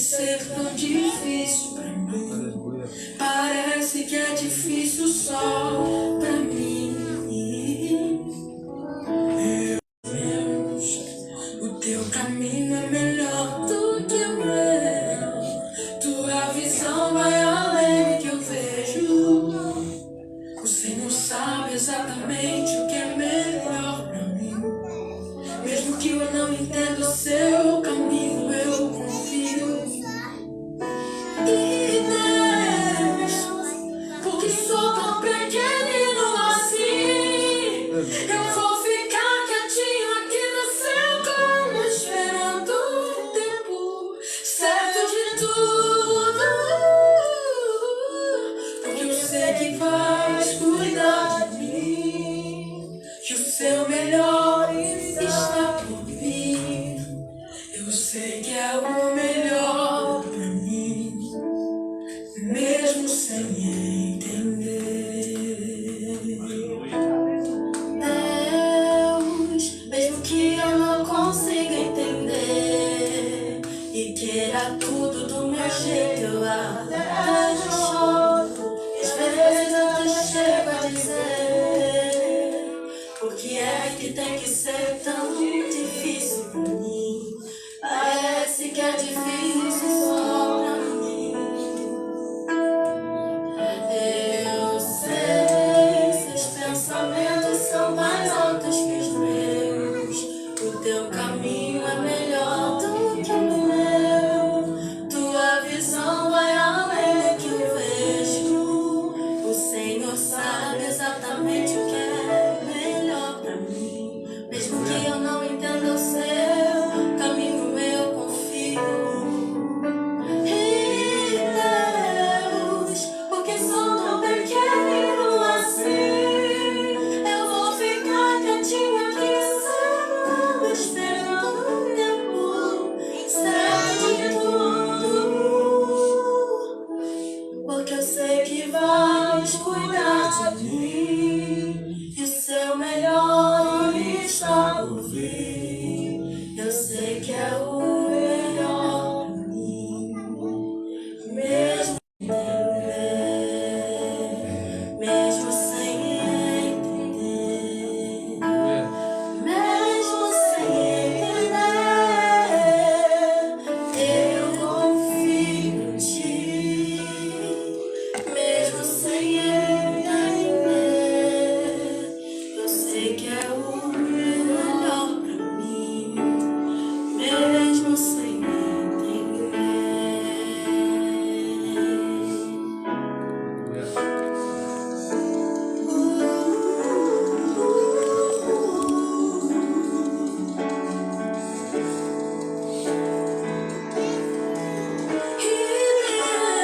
ser tão difícil pra mim. Parece que é difícil só pra mim. Deus, o teu caminho é melhor do que o meu. Tua visão vai além do que eu vejo. O Senhor sabe exatamente o que é melhor pra mim. Mesmo que eu não entenda o seu caminho, eu confio. E Deus, porque sou tão pequenino assim, eu vou ficar quietinho aqui no seu colo, esperando o tempo certo de tudo. Porque eu sei que vais cuidar de mim, que o seu melhor está por vir. Eu sei que é o melhor pra mim, mesmo sem entender. Deus, mesmo que eu não consiga entender e queira tudo do meu jeito, eu até choro. Às vezes eu chego a dizer: por que é que tem que ser tão difícil pra mim? Parece que é difícil só pra mim. Eu sei, seus pensamentos são mais altos que os meus. O teu caminho é melhor do que o meu. Tua visão vai além do que eu vejo. O Senhor sabe exatamente o que é melhor pra mim. Mesmo que eu não entenda o seu caminho, eu confio. E Deus, porque sou tão pequenino assim, eu vou ficar quietinho aqui sentado, esperando o tempo certo de tudo. Porque eu sei que vais cuidar de mim, e o seu melhor está por vir. Eu sei que é o melhor pra mim, mesmo sem entender, mesmo sem entender, mesmo sem entender, eu confio em ti, mesmo sem entender. Eu sei que é o melhor pra mim, mesmo sem entender.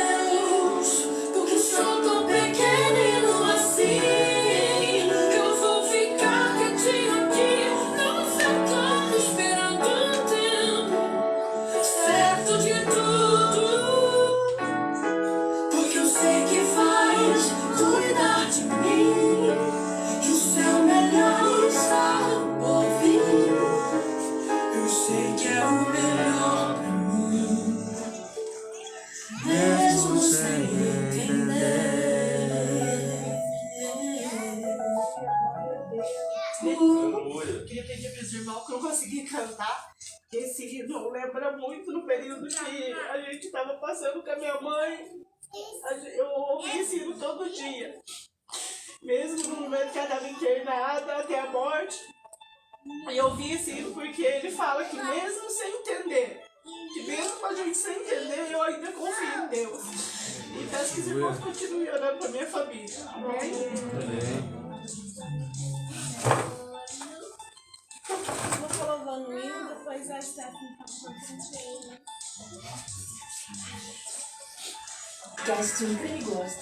Deus, porque sou tão pequenino assim, eu vou ficar quietinho aqui no seu canto, esperando o tempo certo de tudo. Porque eu sei que vais cuidar de mim, que o seu melhor está por vir. Eu sei que é o melhor pra mim, mesmo sem entender. Eu queria pedir para os irmãos que eu não consegui cantar. Esse hino lembra muito no período que a gente estava passando com a minha mãe. Eu ouvi esse hino todo dia. Mesmo no momento que ela estava internada até a morte. E eu ouvi esse hino porque ele fala que mesmo sem entender, que mesmo a gente sem entender, eu ainda confio em Deus. E peço que os irmãos continuem orando para minha família. Amém? Vou colocando o hino, depois a Stephanie tá cantando. Gastinho perigoso.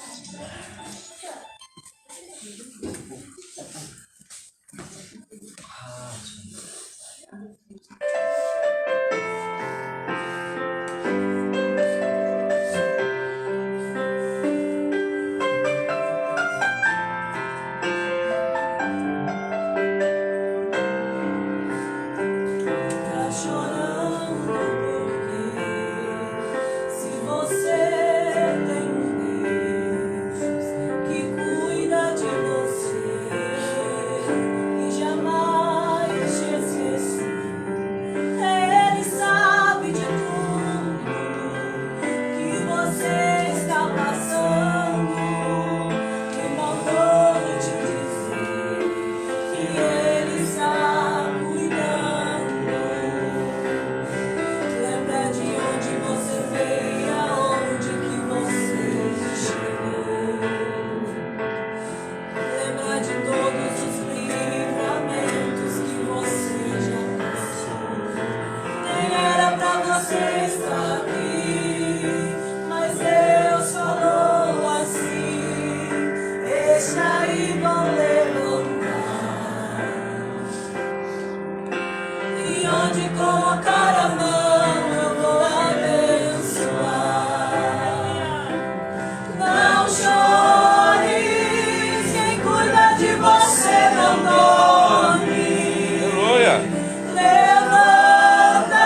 onde colocar a mão eu vou abençoar. Não chores, quem cuida de você não dorme. Aleluia. Levanta,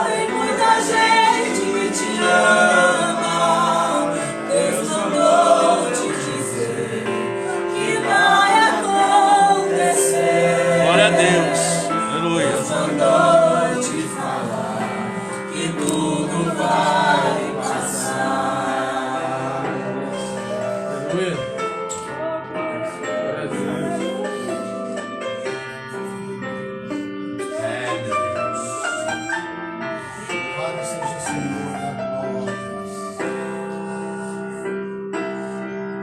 tem muita gente que te ama. Deus mandou te dizer que vai acontecer. Glória a Deus. Aleluia. Deus mandou te falar que tudo vai passar. Aleluia. Louvado seja o Senhor da glória.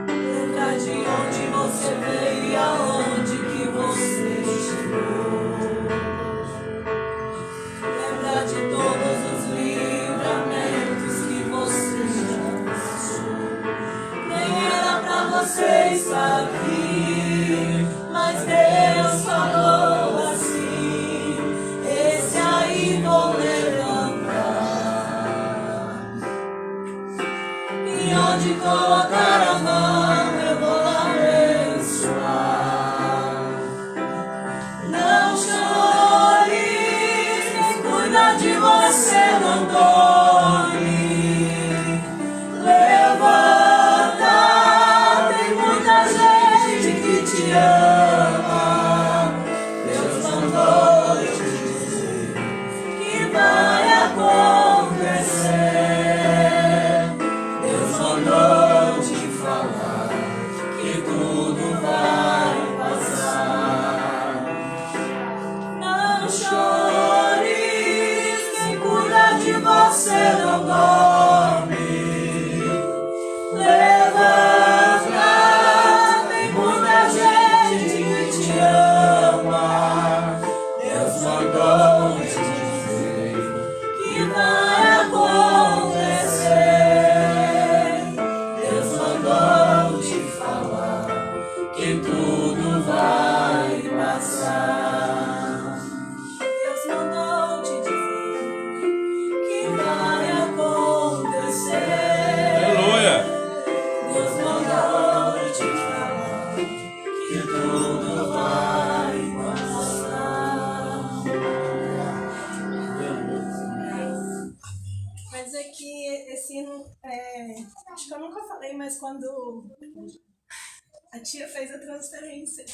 Lembra de onde você veio e aonde que você chegou. Lembra de todos os livramentos que você já passou. Nem era pra você estar aqui, mas Deus falou assim: esse aí vou levantar. E onde colocar a mão eu vou abençoar. Não chores, quem cuida de você não dorme. Levanta, tem muita gente que te ama. Deus mandou te dizer que vai acontecer. Deus mandou te falar que tudo vai passar. Não chores, quem cuida de você não dorme. Levanta, tem muita gente que te ama. Deus mandou te dizer que vai acontecer. Deus mandou te falar que tudo vai passar. Deus mandou te dizer que vai acontecer. Aleluia. Deus mandou te falar que tudo vai passar. Mas é que esse hino, acho que eu nunca falei, mas quando a tia fez a transferência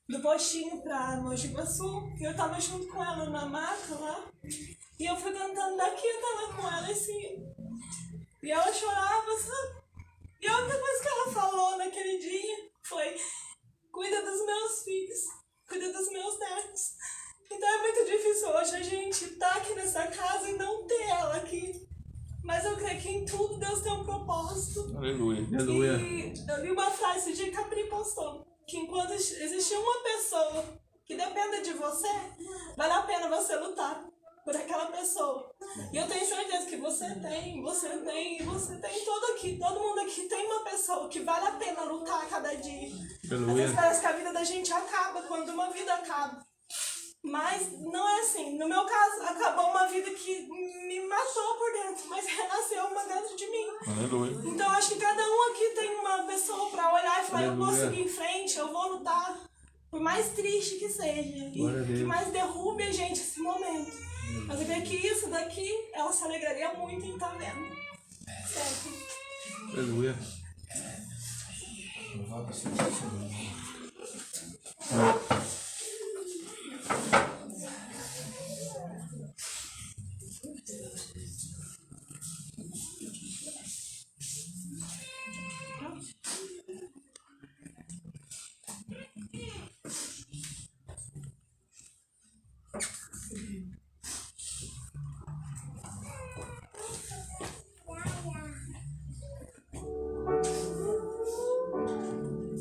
do postinho pra Mogi Guaçu, eu tava junto com ela na maca lá, e eu fui cantando daqui, eu tava com ela assim, e ela chorava, sabe? E a única coisa que ela falou naquele dia foi: cuida dos meus filhos, cuida dos meus netos. Então é muito difícil hoje a gente estar aqui nessa casa e não ter ela aqui. Mas eu creio que em tudo Deus tem um propósito. Aleluia. E eu li uma frase esse dia que a Pri postou, que enquanto existir uma pessoa que dependa de você, vale a pena você lutar por aquela pessoa. E eu tenho certeza que você tem todo mundo aqui tem uma pessoa que vale a pena lutar a cada dia. Às vezes Aleluia. parece que a vida da gente acaba quando uma vida acaba. Mas não é assim. No meu caso, acabou uma vida que me matou por dentro, mas renasceu uma dentro de mim. Aleluia. Então eu acho que cada um aqui tem uma pessoa pra olhar e falar: eu vou Aleluia. seguir em frente, eu vou lutar. Por mais triste que seja, Glória a e Deus. que mais derrube a gente esse momento. Mas eu creio que isso daqui, ela se alegraria muito em estar vendo. Certo? Aleluia. Louvado seja o Senhor.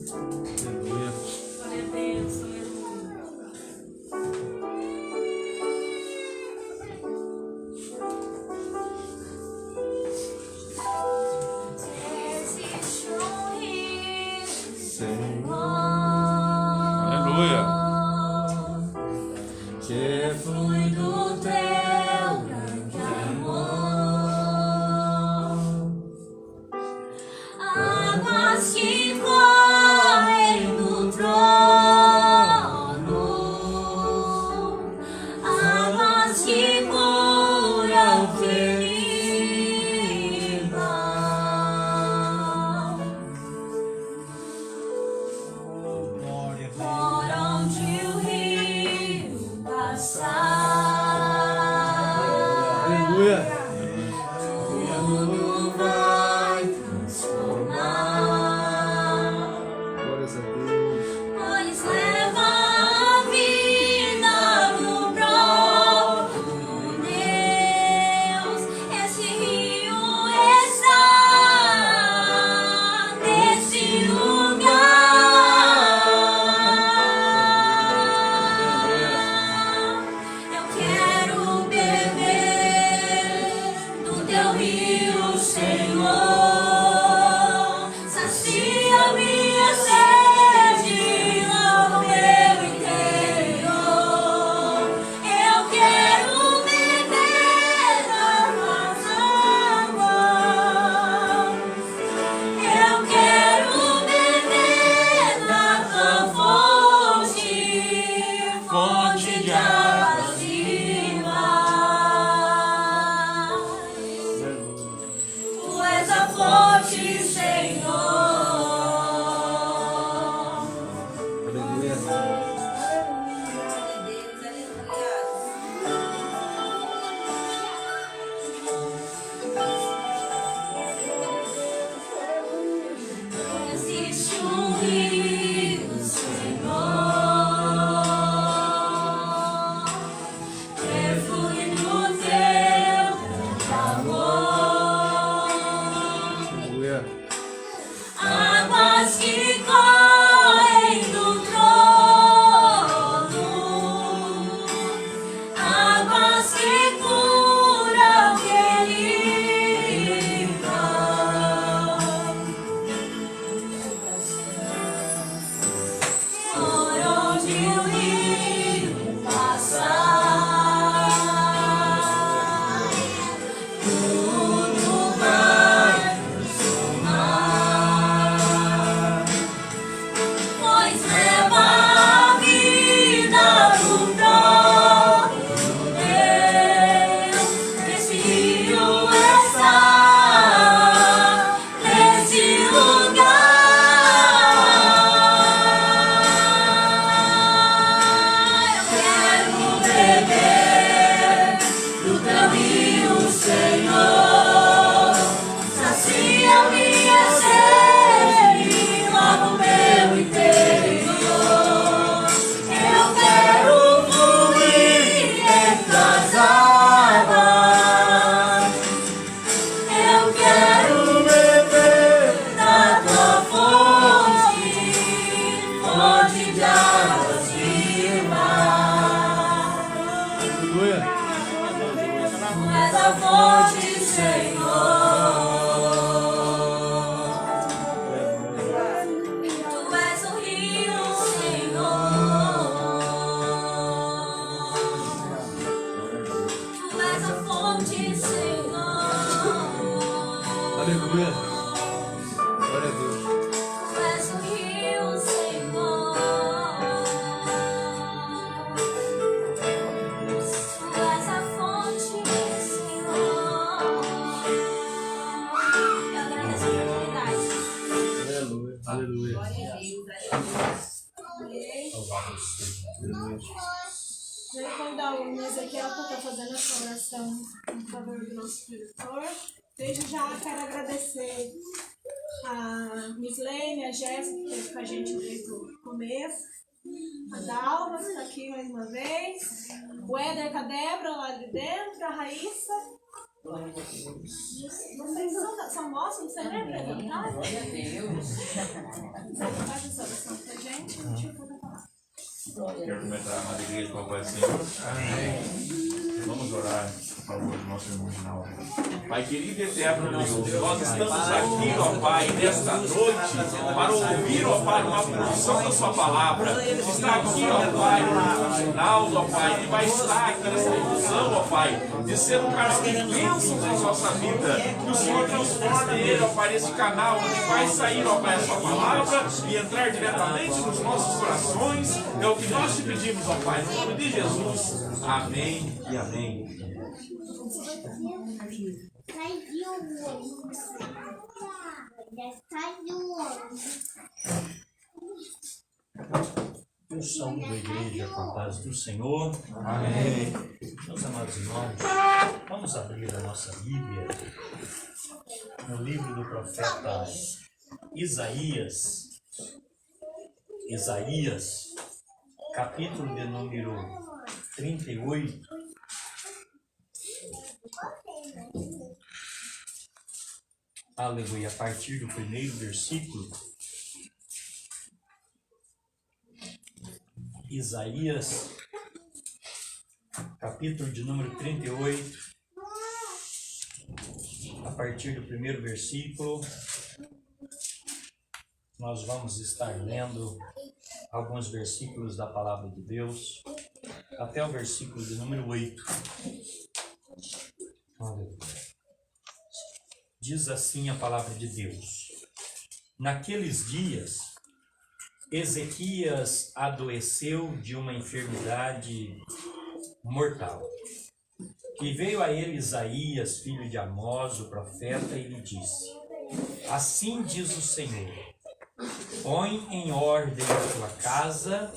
Aleluia. Glória a Deus, aleluia. Existe um rio, Senhor. Aleluia. que é fruto do teu grande amor. Águas que correm do trono, águas que curam feridas, Glória, por onde o rio passar. Aleluia. Tudo vai transformar, Glórias a Deus. pois leva a vida no próprio Deus. Esse rio está nesse lugar. Eu quero beber do teu rio, Senhor. Sacia minha sede, lava o meu interior. Eu quero beber das tuas águas. Eu quero beber da tua fonte, fonte de águas vivas. Tu és a fonte, Senhor. Aleluia. Existe rio, Senhor, que flui do teu amor. Aleluia. Águas que correm do trono, águas que curam feridas, por onde o rio passar, tudo vai transformar, pois leva a vida do próprio Deus. Esse rio está nesse lugar. Eu quero beber do teu rio, Senhor. Sacia minha sede, lava o meu interior. Eu quero fluir entre as águas. Eu quero beber da tua fonte, fonte de águas vivas. Aleluia. Tu és a fonte, Senhor. Tu és o rio, Senhor. Tu és a fonte, Senhor. Aleluia. Glória a Deus. Tu és o rio, Senhor. Tu és a fonte, Senhor. Eu agradeço a oportunidade. Aleluia. Aleluia. Quero convidar o Ezequiel para estar fazendo essa oração em favor do nosso diretor. Desde já quero agradecer a Mislene, a Jéssica, que esteve com a gente desde o começo, a Dalva, que está aqui mais uma vez, o Éder com a Débora lá de dentro, a Raíssa. Vocês são moços, não sei nem apresentar? Glória a Deus. Faz essa oração pra gente, deixa eu poder falar. Quero começar a alegria de Papai Senhor. Amém. Vamos orar, por favor, irmão. nosso irmão Ginaldo. Pai querido e eterno Deus, nós estamos aqui, ó Pai, nesta noite, para ouvir, ó Pai, uma porção da sua palavra. Está aqui, ó Pai, o Ginaldo, ó Pai, ele vai estar aqui nessa ilusão, ó Pai, de ser um canal de bênçãos na nossa vida. Que o Senhor transforme ele, ó Pai, nesse canal onde vai sair, ó Pai, a sua palavra e entrar diretamente nos nossos corações. É o que nós te pedimos, ó Pai, no nome de Jesus. Amém e amém. Eu saúdo a igreja com a paz do Senhor. Amém. Meus amados irmãos, vamos abrir a nossa Bíblia no livro do profeta Isaías. Isaías, capítulo de número 38. Aleluia, a partir do primeiro versículo. Isaías, capítulo de número 38, a partir do primeiro versículo, nós vamos estar lendo alguns versículos da palavra de Deus, até o versículo de número 8. Diz assim a palavra de Deus: naqueles dias, Ezequias adoeceu de uma enfermidade mortal. E veio a ele Isaías, filho de Amós, o profeta, e lhe disse: assim diz o Senhor, põe em ordem a tua casa,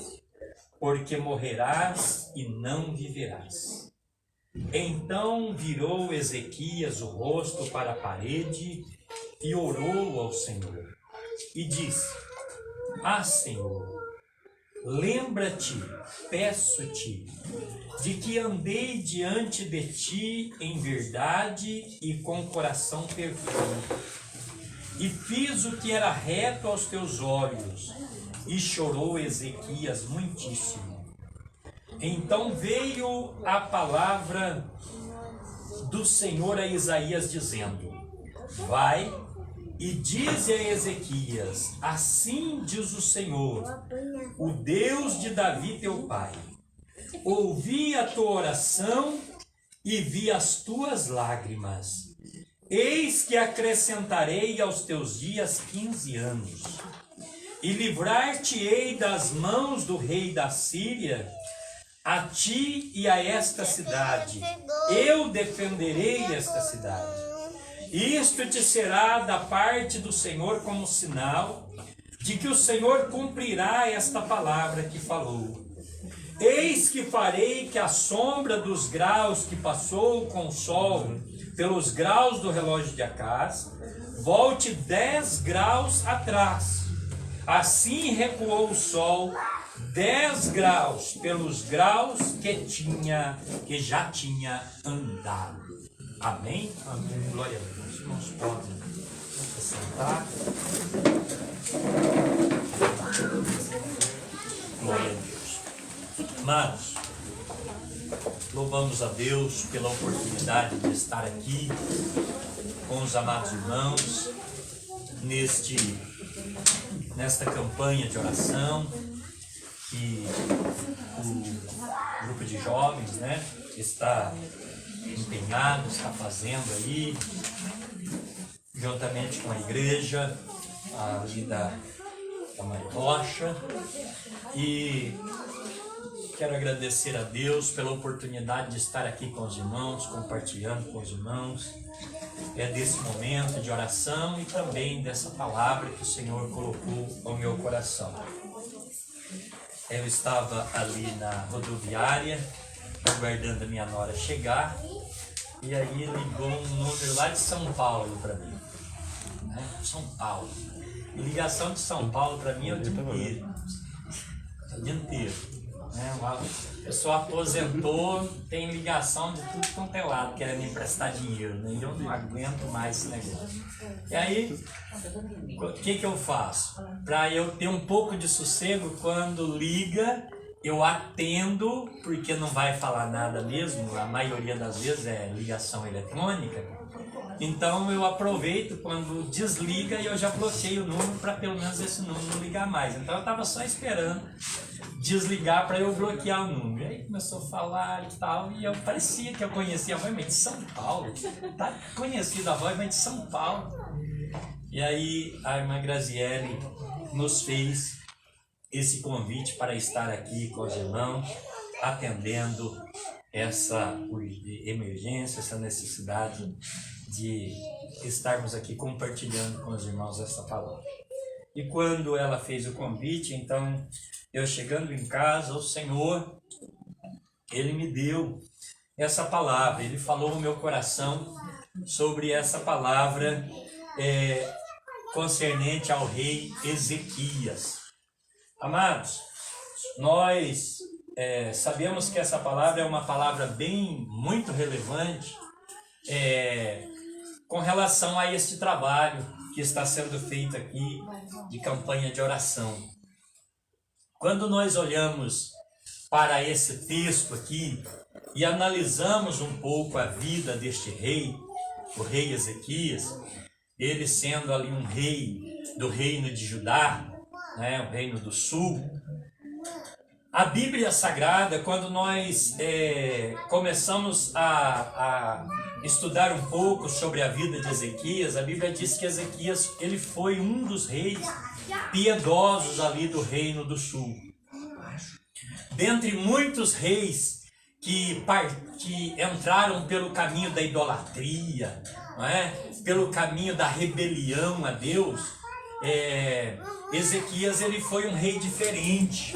porque morrerás e não viverás. Então virou Ezequias o rosto para a parede e orou ao Senhor, e disse: ah, Senhor, lembra-te, peço-te, de que andei diante de ti em verdade e com coração perfeito, e fiz o que era reto aos teus olhos. E chorou Ezequias muitíssimo. Então veio a palavra do Senhor a Isaías, dizendo: vai e dize a Ezequias: assim diz o Senhor, o Deus de Davi teu pai, ouvi a tua oração e vi as tuas lágrimas. Eis que acrescentarei aos teus dias 15 anos, e livrar-te-ei das mãos do rei da Síria, a ti e a esta cidade. Eu defenderei esta cidade. Isto te será da parte do Senhor como sinal de que o Senhor cumprirá esta palavra que falou. Eis que farei que a sombra dos graus que passou com o sol pelos graus do relógio de Acás volte 10 graus atrás. Assim recuou o sol 10 graus pelos graus que já tinha andado. Amém? Amém. Glória a Deus. Irmãos, podem se sentar. Glória a Deus. Amados, louvamos a Deus pela oportunidade de estar aqui com os amados irmãos nesta campanha de oração que o grupo de jovens, está empenhado, está fazendo aí, juntamente com a igreja ali da Mãe Rocha. E quero agradecer a Deus pela oportunidade de estar aqui com os irmãos, compartilhando com os irmãos, desse momento de oração e também dessa palavra que o Senhor colocou ao meu coração. Eu estava ali na rodoviária, aguardando a minha nora chegar, e aí ligou um número lá de São Paulo para mim, São Paulo. E ligação de São Paulo para mim é o dia inteiro. O dia inteiro. A pessoa aposentou, tem ligação de tudo quanto é lado, querendo me emprestar dinheiro, E eu não aguento mais esse negócio. E aí, o que eu faço? Para eu ter um pouco de sossego, quando liga, eu atendo, porque não vai falar nada mesmo, a maioria das vezes é ligação eletrônica. Então eu aproveito quando desliga e eu já bloqueio o número para pelo menos esse número não ligar mais. Então eu estava só esperando desligar para eu bloquear o número. Aí começou a falar e tal, e eu parecia que eu conhecia a voz, mas de São Paulo. Tá conhecida a voz, mas de São Paulo. E aí a irmã Graziele nos fez esse convite para estar aqui com os irmãos, atendendo essa emergência, essa necessidade de estarmos aqui compartilhando com os irmãos essa palavra. E quando ela fez o convite, então, eu chegando em casa, o Senhor, Ele me deu essa palavra, Ele falou no meu coração sobre essa palavra concernente ao rei Ezequias. Amados, nós sabemos que essa palavra é uma palavra muito relevante com relação a este trabalho que está sendo feito aqui de campanha de oração. Quando nós olhamos para esse texto aqui e analisamos um pouco a vida deste rei, o rei Ezequias, ele sendo ali um rei do reino de Judá, o reino do sul, a Bíblia Sagrada, quando nós começamos a estudar um pouco sobre a vida de Ezequias, a Bíblia diz que Ezequias ele foi um dos reis piedosos ali do reino do sul. Dentre muitos reis que entraram pelo caminho da idolatria, pelo caminho da rebelião a Deus, Ezequias ele foi um rei diferente,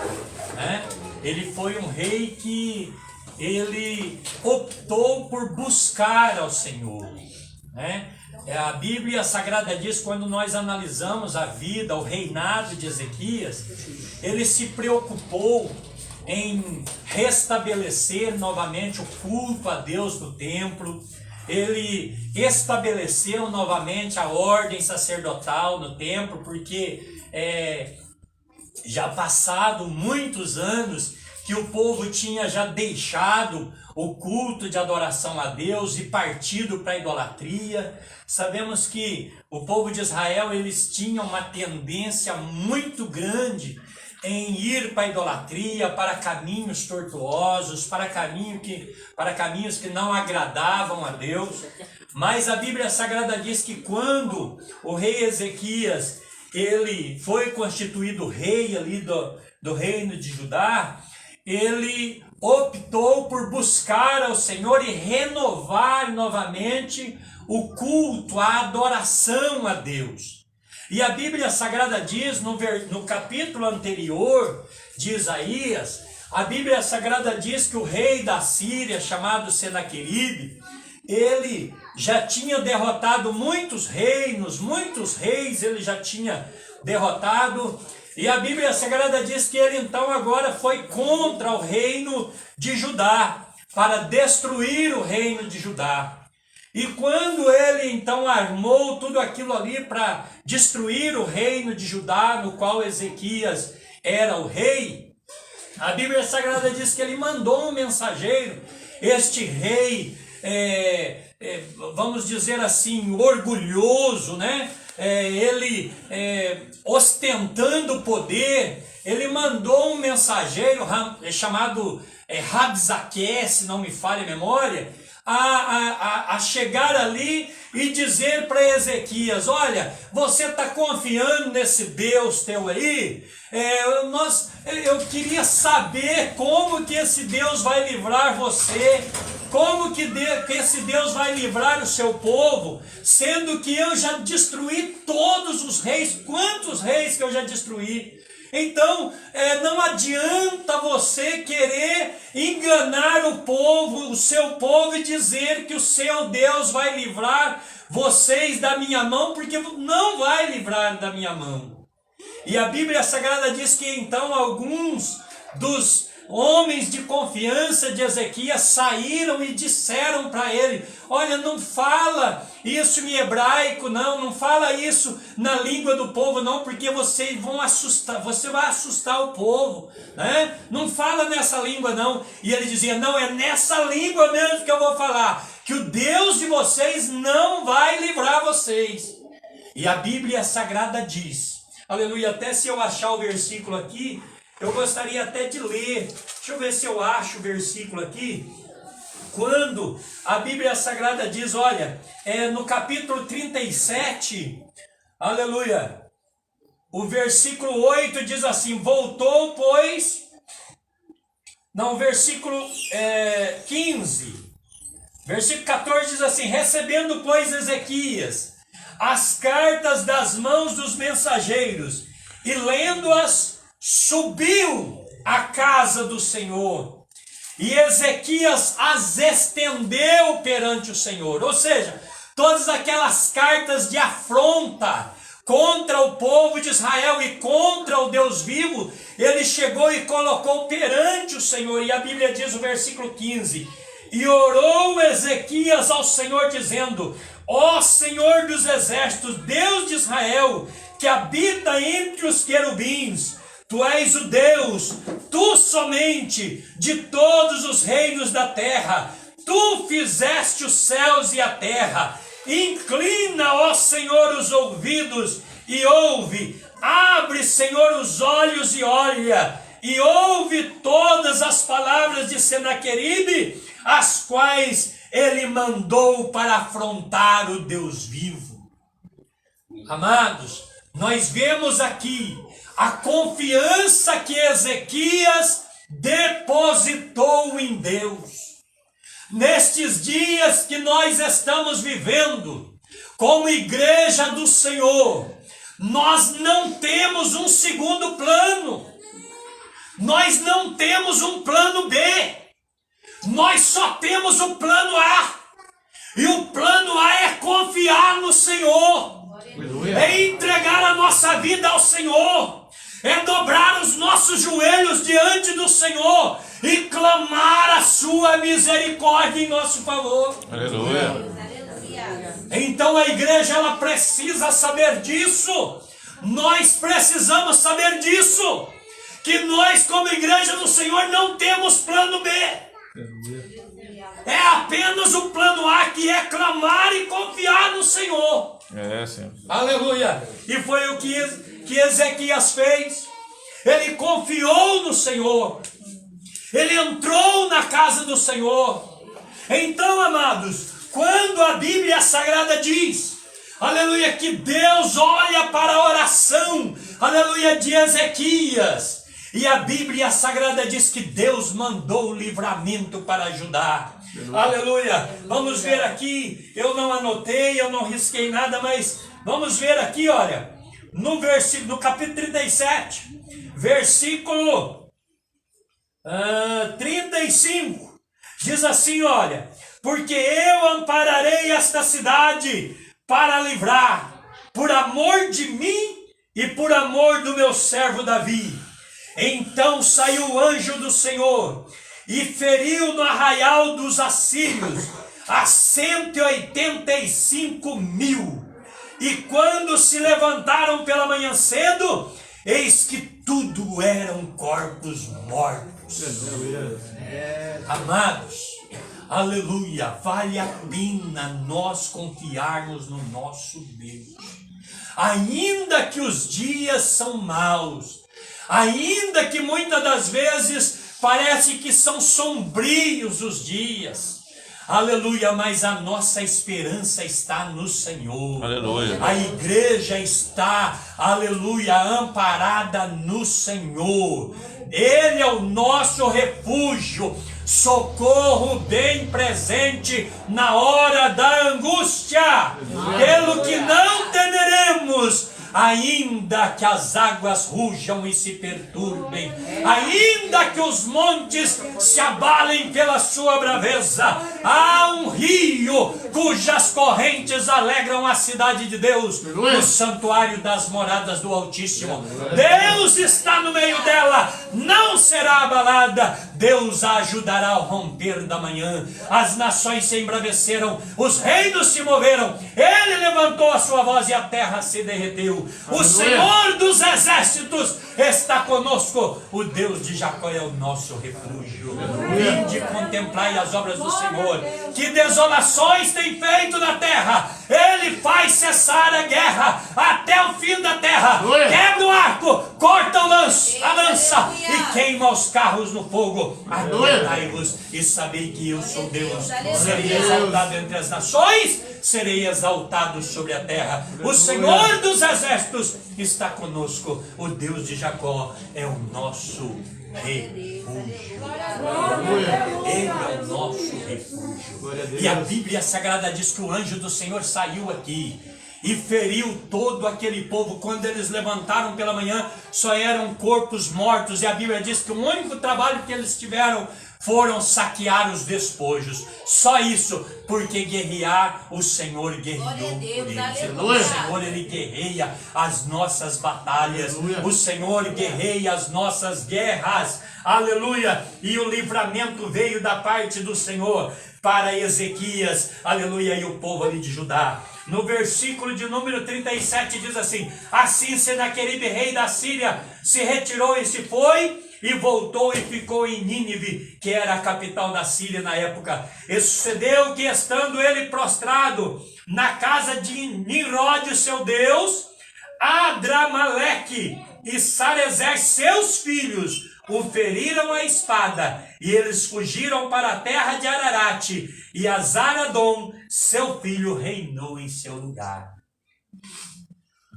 ele foi um rei que ele optou por buscar ao Senhor, A Bíblia Sagrada diz, quando nós analisamos a vida, o reinado de Ezequias, ele se preocupou em restabelecer novamente o culto a Deus no templo. Ele estabeleceu novamente a ordem sacerdotal no templo, porque já passado muitos anos que o povo tinha já deixado o culto de adoração a Deus e partido para a idolatria. Sabemos que o povo de Israel, eles tinham uma tendência muito grande em ir para a idolatria, para caminhos tortuosos, para caminhos que não agradavam a Deus. Mas a Bíblia Sagrada diz que quando o rei Ezequias ele foi constituído rei ali do reino de Judá, ele optou por buscar ao Senhor e renovar novamente o culto, a adoração a Deus. E a Bíblia Sagrada diz, no capítulo anterior de Isaías, a Bíblia Sagrada diz que o rei da Síria, chamado Senaqueribe, ele já tinha derrotado muitos reis ele já tinha derrotado. E a Bíblia Sagrada diz que ele então agora foi contra o reino de Judá, para destruir o reino de Judá. E quando ele então armou tudo aquilo ali para destruir o reino de Judá, no qual Ezequias era o rei, a Bíblia Sagrada diz que ele mandou um mensageiro, este rei, vamos dizer assim, orgulhoso, ele ostentando poder, ele mandou um mensageiro chamado Rabzaque, se não me falha a memória, a chegar ali e dizer para Ezequias: olha, você está confiando nesse Deus teu aí? Eu queria saber como que esse Deus vai livrar você, como que esse Deus vai livrar o seu povo, sendo que eu já destruí todos os reis. Quantos reis que eu já destruí? Então, não adianta você querer enganar o povo, o seu povo, e dizer que o seu Deus vai livrar vocês da minha mão, porque não vai livrar da minha mão. E a Bíblia Sagrada diz que então alguns homens de confiança de Ezequias saíram e disseram para ele: olha, não fala isso em hebraico, não fala isso na língua do povo, não, porque vocês vão assustar, você vai assustar o povo, né? Não fala nessa língua, não. E ele dizia: não, é nessa língua mesmo que eu vou falar, que o Deus de vocês não vai livrar vocês. E a Bíblia Sagrada diz, aleluia, até se eu achar o versículo aqui, eu gostaria até de ler. Deixa eu ver se eu acho o versículo aqui. Quando a Bíblia Sagrada diz, olha, no capítulo 37, aleluia, o versículo 8 diz assim: voltou, pois, não, versículo 15, versículo 14 diz assim: recebendo, pois, Ezequias as cartas das mãos dos mensageiros e lendo-as, subiu à casa do Senhor, e Ezequias as estendeu perante o Senhor. Ou seja, todas aquelas cartas de afronta contra o povo de Israel e contra o Deus vivo, ele chegou e colocou perante o Senhor. E a Bíblia diz no versículo 15: e orou Ezequias ao Senhor, dizendo: ó Senhor dos exércitos, Deus de Israel, que habita entre os querubins, tu és o Deus, tu somente, de todos os reinos da terra. Tu fizeste os céus e a terra. Inclina, ó Senhor, os ouvidos e ouve. Abre, Senhor, os olhos e olha. E ouve todas as palavras de Senaqueribe, as quais ele mandou para afrontar o Deus vivo. Amados, nós vemos aqui a confiança que Ezequias depositou em Deus. Nestes dias que nós estamos vivendo, como igreja do Senhor, nós não temos um segundo plano. Nós não temos um plano B. Nós só temos o plano A. E o plano A é confiar no Senhor. É entregar a nossa vida ao Senhor. É dobrar os nossos joelhos diante do Senhor e clamar a sua misericórdia em nosso favor. Aleluia. Então a igreja, ela precisa saber disso. Nós precisamos saber disso. Que nós, como igreja do Senhor, não temos plano B. É apenas o plano A, que é clamar e confiar no Senhor. Senhor. Aleluia. E foi o que Ezequias fez. Ele confiou no Senhor. Ele entrou na casa do Senhor. Então, amados, quando a Bíblia Sagrada diz, aleluia, que Deus olha para a oração, aleluia, de Ezequias, e a Bíblia Sagrada diz que Deus mandou o livramento para ajudar. Aleluia. Vamos ver aqui, eu não anotei, eu não risquei nada, mas vamos ver aqui, olha, no capítulo 37, versículo 35, diz assim, olha: porque eu ampararei esta cidade para livrar, por amor de mim e por amor do meu servo Davi. Então saiu o anjo do Senhor e feriu no arraial dos assírios a 185.000. E quando se levantaram pela manhã cedo, eis que tudo eram corpos mortos. Amados, aleluia, vale a pena nós confiarmos no nosso Deus. Ainda que os dias são maus, ainda que muitas das vezes parece que são sombrios os dias, aleluia, mas a nossa esperança está no Senhor. Aleluia. A igreja está, aleluia, amparada no Senhor. Ele é o nosso refúgio, socorro bem presente na hora da angústia. Pelo que não temeremos, ainda que as águas rujam e se perturbem, ainda que os montes se abalem pela sua braveza, há um rio cujas correntes alegram a cidade de Deus, no santuário das moradas do Altíssimo. Deus está no meio dela, não será abalada. Deus a ajudará ao romper da manhã. As nações se embraveceram, os reinos se moveram, ele levantou a sua voz e a terra se derreteu. O Senhor dos exércitos está conosco, o Deus de Jacó é o nosso refúgio. Vinde, contemplai as obras do Senhor, que desolações tem feito na terra. Ele faz cessar a guerra até o fim da terra. Quebra o arco, corta a lança e queima os carros no fogo. Adorai-vos e sabei que eu sou Deus. Serei exaltado entre as nações, serei exaltado sobre a terra. O Senhor dos exércitos está conosco, o Deus de Jacó é o nosso refúgio. Ele é o nosso refúgio. E a Bíblia Sagrada diz que o anjo do Senhor saiu aqui e feriu todo aquele povo. Quando eles levantaram pela manhã, só eram corpos mortos, e a Bíblia diz que o único trabalho que eles tiveram foram saquear os despojos. Só isso, porque guerrear o Senhor guerreou por eles. O Senhor, Ele guerreia as nossas batalhas. O Senhor guerreia as nossas guerras. Aleluia! E o livramento veio da parte do Senhor para Ezequias. Aleluia! E o povo ali de Judá. No versículo de número 37 diz assim: assim Senaqueribe, rei da Síria, se retirou e se foi, e voltou e ficou em Nínive, que era a capital da Síria na época. E sucedeu que, estando ele prostrado na casa de Nimrod, seu Deus, Adramaleque e Sarezer, seus filhos, o feriram a espada, e eles fugiram para a terra de Ararat, e Azaradom, seu filho, reinou em seu lugar.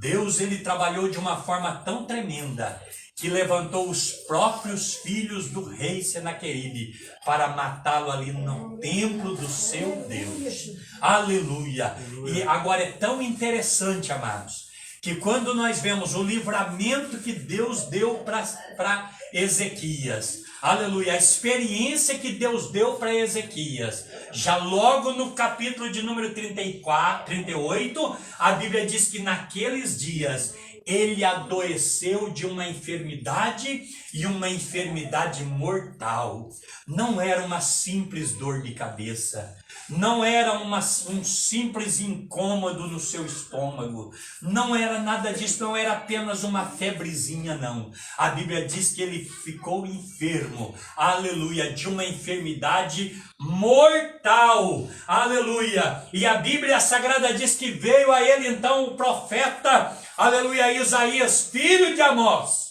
Deus, ele trabalhou de uma forma tão tremenda que levantou os próprios filhos do rei Senaqueribe para matá-lo ali no templo do seu Deus. Aleluia! E agora é tão interessante, amados, que quando nós vemos o livramento que Deus deu para Ezequias, aleluia, a experiência que Deus deu para Ezequias, já logo no capítulo de número 38, a Bíblia diz que naqueles dias ele adoeceu de uma enfermidade, e uma enfermidade mortal. Não era uma simples dor de cabeça, não era um simples incômodo no seu estômago, não era nada disso, não era apenas uma febrezinha, não. A Bíblia diz que ele ficou enfermo, aleluia, de uma enfermidade mortal, aleluia. E a Bíblia Sagrada diz que veio a ele então o profeta, aleluia, Isaías, filho de Amós.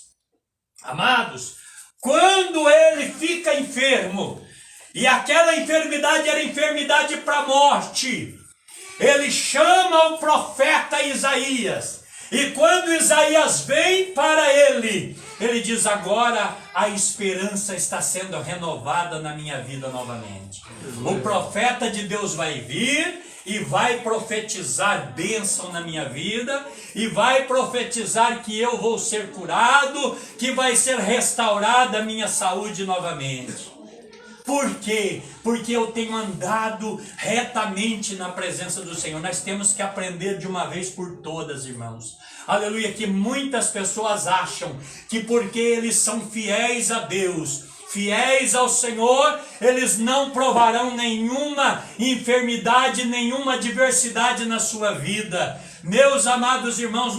Amados, quando ele fica enfermo, e aquela enfermidade era enfermidade para a morte, ele chama o profeta Isaías, e quando Isaías vem para ele, ele diz: agora a esperança está sendo renovada na minha vida novamente. O profeta de Deus vai vir e vai profetizar bênção na minha vida, e vai profetizar que eu vou ser curado, que vai ser restaurada a minha saúde novamente. Por quê? Porque eu tenho andado retamente na presença do Senhor. Nós temos que aprender de uma vez por todas, irmãos. Aleluia, que muitas pessoas acham que porque eles são fiéis a Deus, fiéis ao Senhor, eles não provarão nenhuma enfermidade, nenhuma adversidade na sua vida. Meus amados irmãos,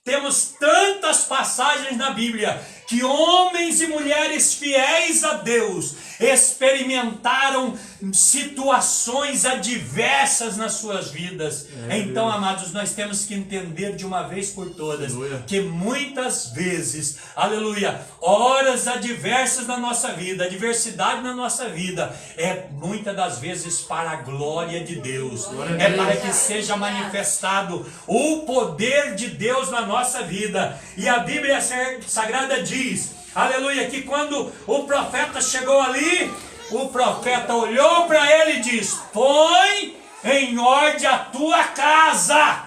temos tantas passagens na Bíblia que homens e mulheres fiéis a Deus experimentaram situações adversas nas suas vidas. Então, amados, nós temos que entender de uma vez por todas que muitas vezes, aleluia, horas adversas na nossa vida, adversidade na nossa vida, é muitas das vezes para a glória de Deus, é para que seja manifestado o poder de Deus na nossa vida. E a Bíblia Sagrada diz, aleluia, que quando o profeta chegou ali, o profeta olhou para ele e disse: põe em ordem a tua casa.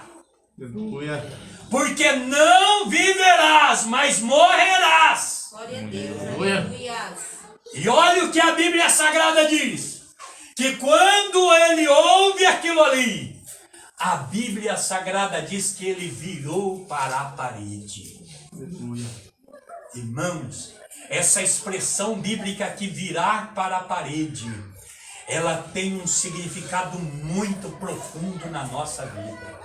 Aleluia. porque não viverás, mas morrerás. Glória a Deus. Aleluia. Aleluia. E olha o que a Bíblia Sagrada diz, que quando ele ouve aquilo ali, a Bíblia Sagrada diz que ele virou para a parede. Aleluia. Irmãos, essa expressão bíblica que virar para a parede, ela tem um significado muito profundo na nossa vida.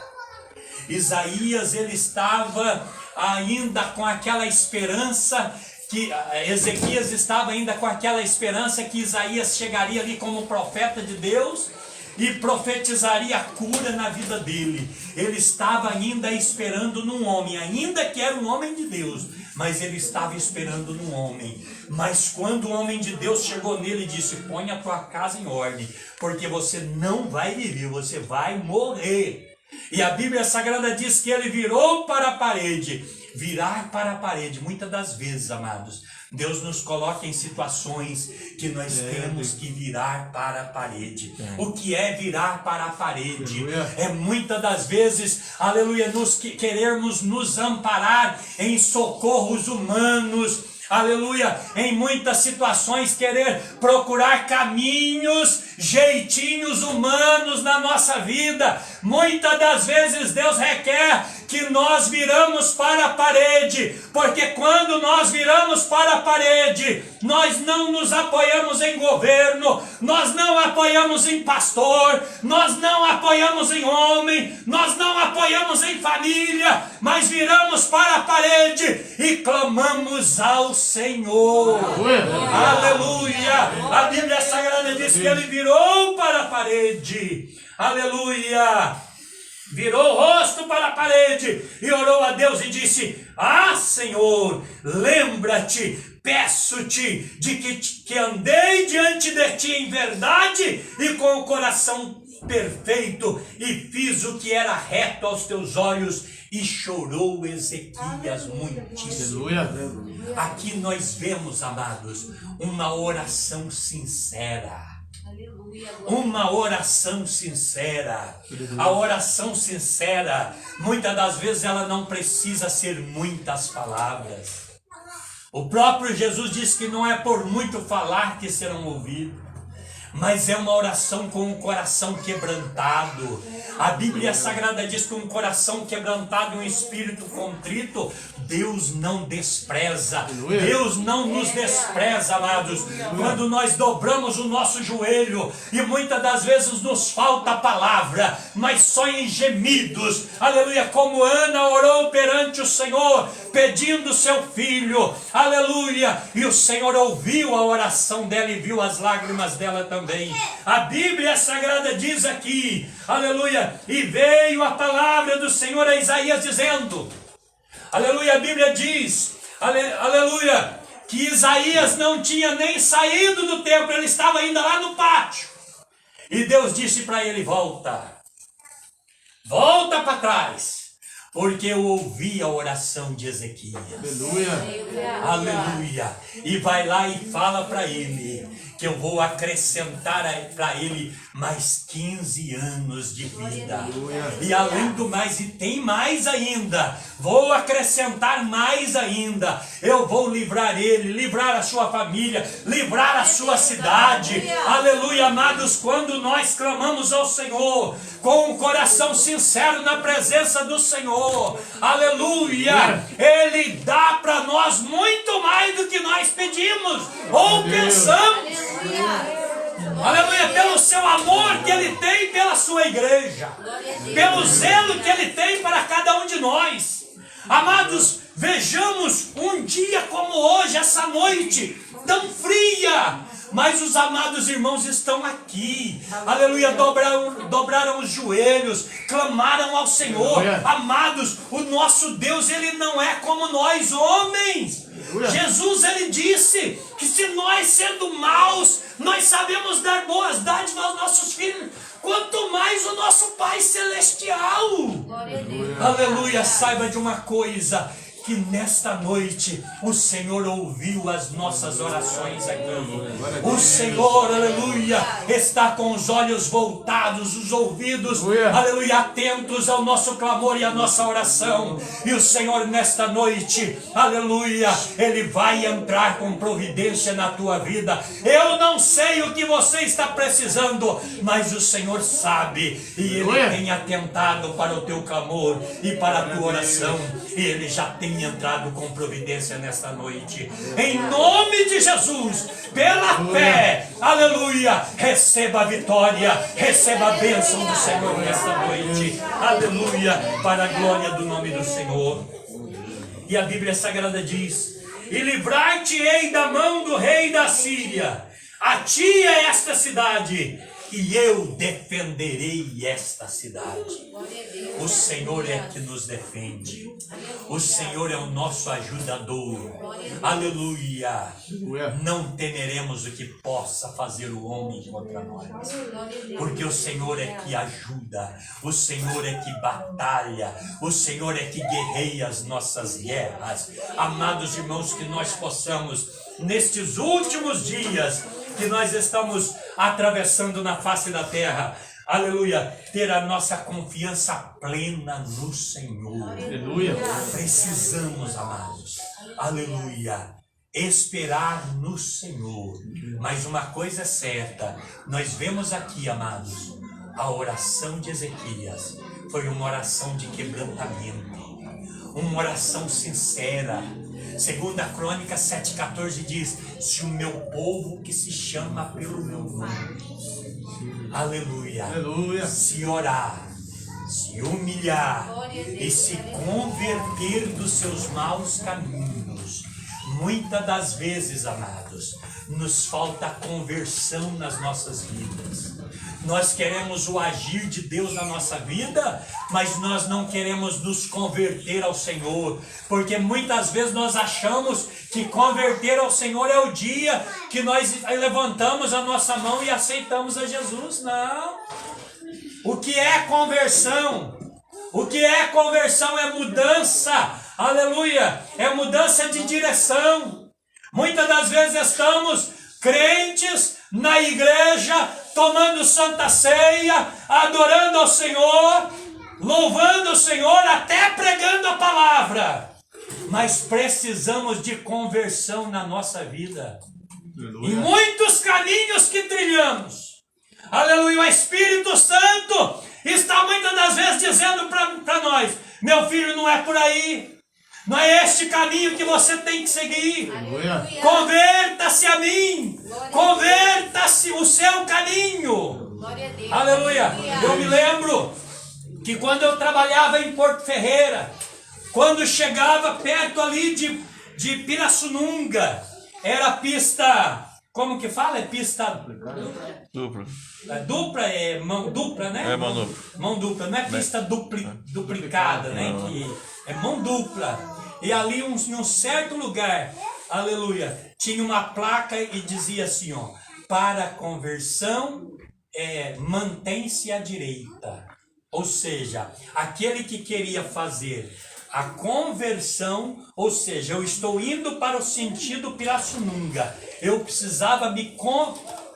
Isaías, ele estava ainda com aquela esperança que Ezequias estava ainda com aquela esperança que Isaías chegaria ali como profeta de Deus e profetizaria a cura na vida dele. Ele estava ainda esperando num homem, ainda que era um homem de Deus, mas ele estava esperando num homem. Mas quando o homem de Deus chegou nele e disse: põe a tua casa em ordem, porque você não vai viver, você vai morrer. E a Bíblia Sagrada diz que ele virou para a parede. Virar para a parede, muitas das vezes, amados, Deus nos coloca em situações que nós temos que virar para a parede. O que é virar para a parede? É muitas das vezes, aleluia, querermos nos amparar em socorros humanos. Aleluia, em muitas situações querer procurar caminhos, jeitinhos humanos na nossa vida. Muitas das vezes Deus requer que nós viramos para a parede, porque quando nós viramos para a parede, nós não nos apoiamos em governo, nós não apoiamos em pastor, nós não apoiamos em homem, nós não apoiamos em família, mas viramos para a parede e clamamos ao Senhor. Aleluia! A Bíblia Sagrada diz que ele virou para a parede. Aleluia! Virou o rosto para a parede e orou a Deus e disse: ah, Senhor, lembra-te, peço-te de que andei diante de ti em verdade e com o coração perfeito e fiz o que era reto aos teus olhos. E chorou Ezequias muitíssimo. Aqui nós vemos, amados, uma oração sincera. Uma oração sincera. A oração sincera, muitas das vezes ela não precisa ser muitas palavras. O próprio Jesus disse que não é por muito falar que serão ouvidos, mas é uma oração com um coração quebrantado. A Bíblia Sagrada diz que um coração quebrantado e um espírito contrito, Deus não despreza. Deus não nos despreza, amados. Quando nós dobramos o nosso joelho e muitas das vezes nos falta a palavra, mas só em gemidos, aleluia, como Ana orou perante o Senhor, pedindo seu filho, aleluia, e o Senhor ouviu a oração dela e viu as lágrimas dela também. A Bíblia Sagrada diz aqui, aleluia, e veio a palavra do Senhor a Isaías dizendo, aleluia, a Bíblia diz, aleluia, que Isaías não tinha nem saído do templo, ele estava ainda lá no pátio. E Deus disse para ele: volta para trás, porque eu ouvi a oração de Ezequias. Aleluia. E vai lá e fala para ele que eu vou acrescentar para ele mais 15 anos de vida. E além do mais, e tem mais ainda, vou acrescentar mais ainda. Eu vou livrar ele, livrar a sua família, livrar a sua cidade. Aleluia, amados, quando nós clamamos ao Senhor com um coração sincero na presença do Senhor, aleluia, Ele dá para nós muito mais do que nós pedimos ou pensamos. Aleluia, pelo seu amor que Ele tem pela sua igreja, pelo zelo que Ele tem para cada um de nós. Amados, vejamos um dia como hoje, essa noite tão fria, mas os amados irmãos estão aqui, aleluia, dobraram os joelhos, clamaram ao Senhor. Amados, o nosso Deus, Ele não é como nós homens. Jesus, Ele disse que se nós, sendo maus, nós sabemos dar boas dádivas aos nossos filhos, quanto mais o nosso Pai Celestial. Aleluia, saiba de uma coisa, que nesta noite o Senhor ouviu as nossas orações aqui. O Senhor, aleluia, está com os olhos voltados, os ouvidos, aleluia, atentos ao nosso clamor e à nossa oração. E o Senhor nesta noite, aleluia, Ele vai entrar com providência na tua vida. Eu não sei o que você está precisando, mas o Senhor sabe, e Ele tem atentado para o teu clamor e para a tua oração, e Ele já tem entrado com providência nesta noite. Em nome de Jesus, pela fé, aleluia, receba a vitória, receba a bênção do Senhor nesta noite, aleluia, para a glória do nome do Senhor. E a Bíblia Sagrada diz: e livrar-te-ei da mão do rei da Síria, a ti é esta cidade, e eu defenderei esta cidade. O Senhor é que nos defende. O Senhor é o nosso ajudador. Aleluia. Não temeremos o que possa fazer o homem contra nós, porque o Senhor é que ajuda, o Senhor é que batalha, o Senhor é que guerreia as nossas guerras. Amados irmãos, que nós possamos, nestes últimos dias que nós estamos atravessando na face da terra, aleluia, ter a nossa confiança plena no Senhor. Aleluia. Precisamos, amados, aleluia, esperar no Senhor. Mas uma coisa é certa, nós vemos aqui, amados, a oração de Ezequias foi uma oração de quebrantamento, uma oração sincera. Segunda Crônica 7,14 diz: se o meu povo que se chama pelo meu nome, aleluia, Aleluia. se orar, se humilhar e se converter dos seus maus caminhos. Muitas das vezes, amados, nos falta conversão nas nossas vidas. Nós queremos o agir de Deus na nossa vida, mas nós não queremos nos converter ao Senhor, porque muitas vezes nós achamos que converter ao Senhor é o dia que nós levantamos a nossa mão e aceitamos a Jesus. Não. O que é conversão? O que é conversão é mudança, aleluia, é mudança de direção. Muitas das vezes estamos crentes na igreja, tomando santa ceia, adorando ao Senhor, louvando o Senhor, até pregando a palavra, mas precisamos de conversão na nossa vida. Em muitos caminhos que trilhamos, aleluia, o Espírito Santo está muitas das vezes dizendo para nós: meu filho, não é por aí, não é este caminho que você tem que seguir. Aleluia. Converta-se a mim, converta-se o seu caminho. Aleluia. Eu me lembro que quando eu trabalhava em Porto Ferreira, quando chegava perto ali de Pirassununga, era pista, como que fala? É pista Dupla. dupla, é mão dupla, né? É mão dupla. Mão dupla, não é pista duplicada, né? Que é mão dupla. E ali em um certo lugar, aleluia, tinha uma placa e dizia assim, ó: para conversão, mantém-se à direita. Ou seja, aquele que queria fazer a conversão, ou seja, eu estou indo para o sentido Pirassununga, eu precisava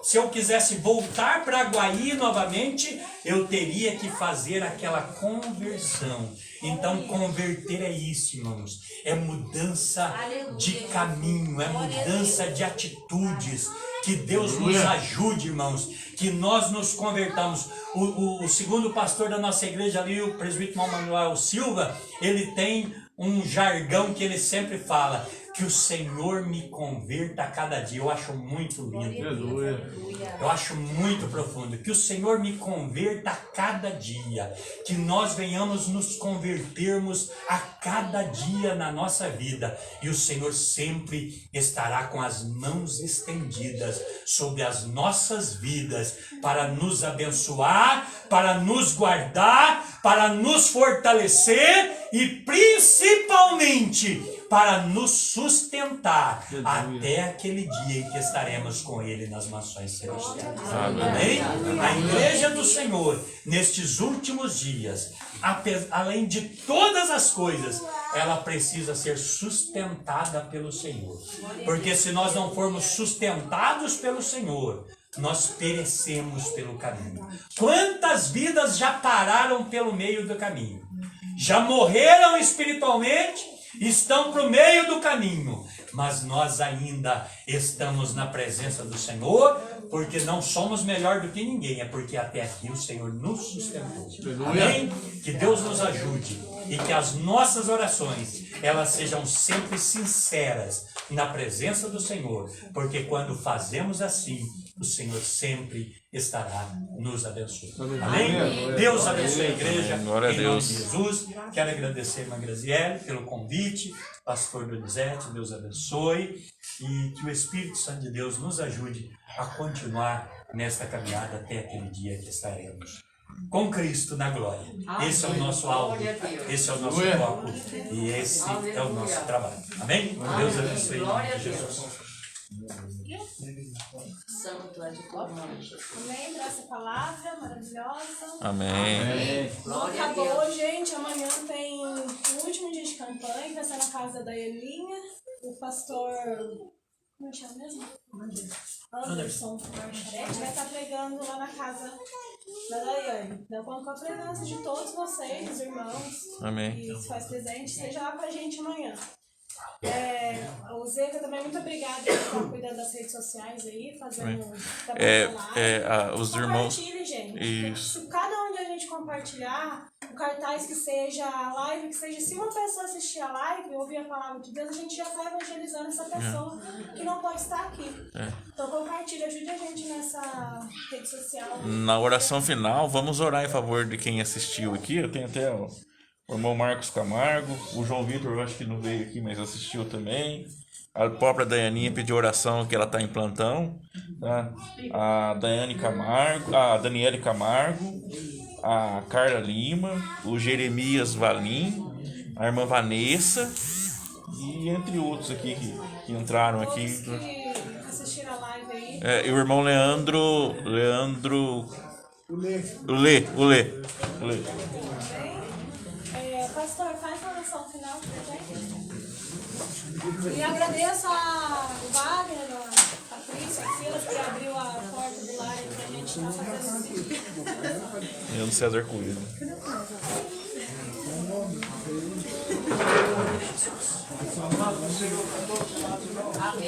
se eu quisesse voltar para Aguaí novamente, eu teria que fazer aquela conversão. Então, converter é isso, irmãos. É mudança de caminho, é mudança de atitudes. Que Deus nos ajude, irmãos, que nós nos convertamos. O segundo pastor da nossa igreja ali, o presbítero Manuel Silva, ele tem um jargão que ele sempre fala: que o Senhor me converta a cada dia. Eu acho muito lindo. Aleluia. Eu acho muito profundo. Que o Senhor me converta a cada dia. Que nós venhamos nos convertermos a cada dia na nossa vida. E o Senhor sempre estará com as mãos estendidas sobre as nossas vidas para nos abençoar, para nos guardar, para nos fortalecer e principalmente para nos sustentar até aquele dia em que estaremos com Ele nas mansões celestiais. Amém? A igreja do Senhor, nestes últimos dias, além de todas as coisas, ela precisa ser sustentada pelo Senhor. Porque se nós não formos sustentados pelo Senhor, nós perecemos pelo caminho. Quantas vidas já pararam pelo meio do caminho? Já morreram espiritualmente, estão para o meio do caminho, mas nós ainda estamos na presença do Senhor, porque não somos melhor do que ninguém, é porque até aqui o Senhor nos sustentou. Amém? Que Deus nos ajude e que as nossas orações, elas sejam sempre sinceras na presença do Senhor, porque quando fazemos assim, o Senhor sempre estará nos abençoando. Amém? Deus abençoe a igreja. Glória a em nome Deus. de Jesus. Quero agradecer a irmã Graziele pelo convite, pastor Donizete, Deus abençoe e que o Espírito Santo de Deus nos ajude a continuar nesta caminhada até aquele dia que estaremos com Cristo na glória. Esse é o nosso alvo, esse é o nosso foco e esse é o nosso trabalho. Amém? Deus abençoe em nome de Jesus. Santo é de tua mãe. Amém, por essa palavra maravilhosa. Amém. Não acabou, gente. Amanhã tem o último dia de campanha, vai ser na casa da Elinha. O pastor, como chama mesmo? Anderson Marcharete vai estar pregando lá na casa da Daiane. Então, com a presença de todos vocês, os irmãos, Amém. que se faz presente, esteja lá com a gente amanhã. O Zeca também, muito obrigada por estar cuidando das redes sociais aí, fazendo Os irmãos. Compartilhe, gente. Isso. Se cada um de a gente compartilhar, o cartaz que seja a live, que seja, se uma pessoa assistir a live e ouvir a palavra de Deus, a gente já está evangelizando essa pessoa que não pode estar aqui. Então compartilhe, ajude a gente nessa rede social. Na oração final, vamos orar em favor de quem assistiu aqui. Eu tenho até o irmão Marcos Camargo, o João Vitor, eu acho que não veio aqui, mas assistiu também. A própria Daianinha pediu oração, que ela está em plantão. Tá? A Daiane Camargo, a Daniele Camargo, a Carla Lima, o Jeremias Valim, a irmã Vanessa e entre outros aqui que entraram aqui. Todos que assistiram a live aí. E o irmão Leandro Lê. Pastor, faz a oração final pra gente. E agradeço a Wagner, a Patrícia, a Silas, que abriu a porta do lar pra gente estar fazendo esse vídeo. Leandro César Coelho.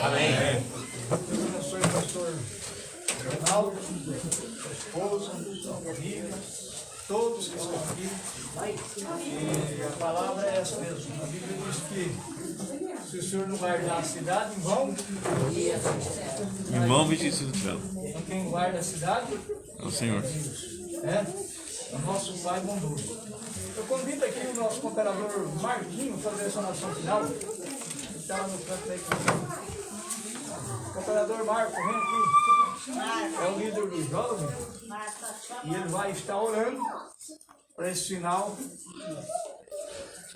Amém. Abençoe o pastor Reinaldo, sua esposa, sua família, todos que estão aqui. E a palavra é essa mesmo. A Bíblia diz que se o Senhor não guardar a cidade, em vão. Irmão vestido de vela. Então quem guarda a cidade É o Senhor. é o nosso Pai bondoso. Eu convido aqui o nosso cooperador Marquinho a fazer essa oração final. Ele está no canto aí. Cooperador Marco, vem aqui. É o líder dos jovens. E ele vai estar orando para esse final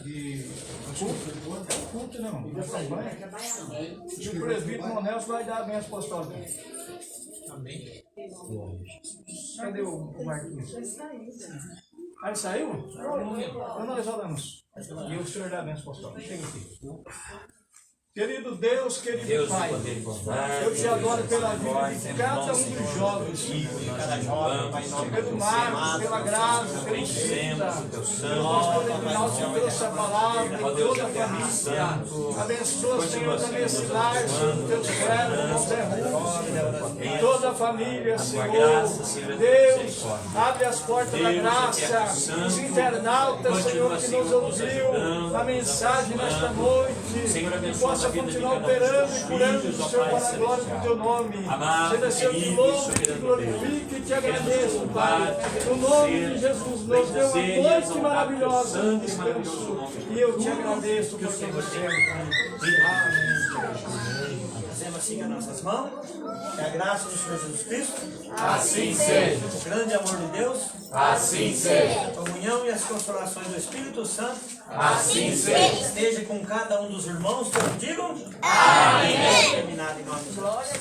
de culto, não, de campanha. E o presbítero Nelson vai dar a benção apostólica. Amém. Cadê o Marquinhos? Ah, ele saiu? Então nós oramos. E o senhor dá a benção apostólica. Chega aqui. Querido Deus, querido Deus Pai, de poder e bondade, eu te adoro pela vida misericórdia, de cada um dos jovens, pelo Marcos, pela graça, pelo Cida, pelo pastor Edinaldo que trouxe a palavra, e toda a família. Abençoa, Senhor, também esse lar, Senhor, teu servo, José Rufo, e toda a família, Senhor. Deus, abre as portas da graça, os internautas, Senhor, que nos ouviu a mensagem nesta noite, que possa continuar operando e curando o Senhor para a glória do teu nome. Seja Senhor que louve, que glorifique e te agradeço, Pai. No nome de Jesus, nos deu uma noite maravilhosa de descanso. E eu te agradeço por todo sempre. Amém. Fazemos assim as nossas mãos, que a graça do Senhor Jesus Cristo, Assim seja. o grande amor de Deus, Assim seja. a comunhão e as consolações do Espírito Santo, Assim seja. esteja com cada um dos irmãos, todos digam Amém. terminado em nome de Jesus.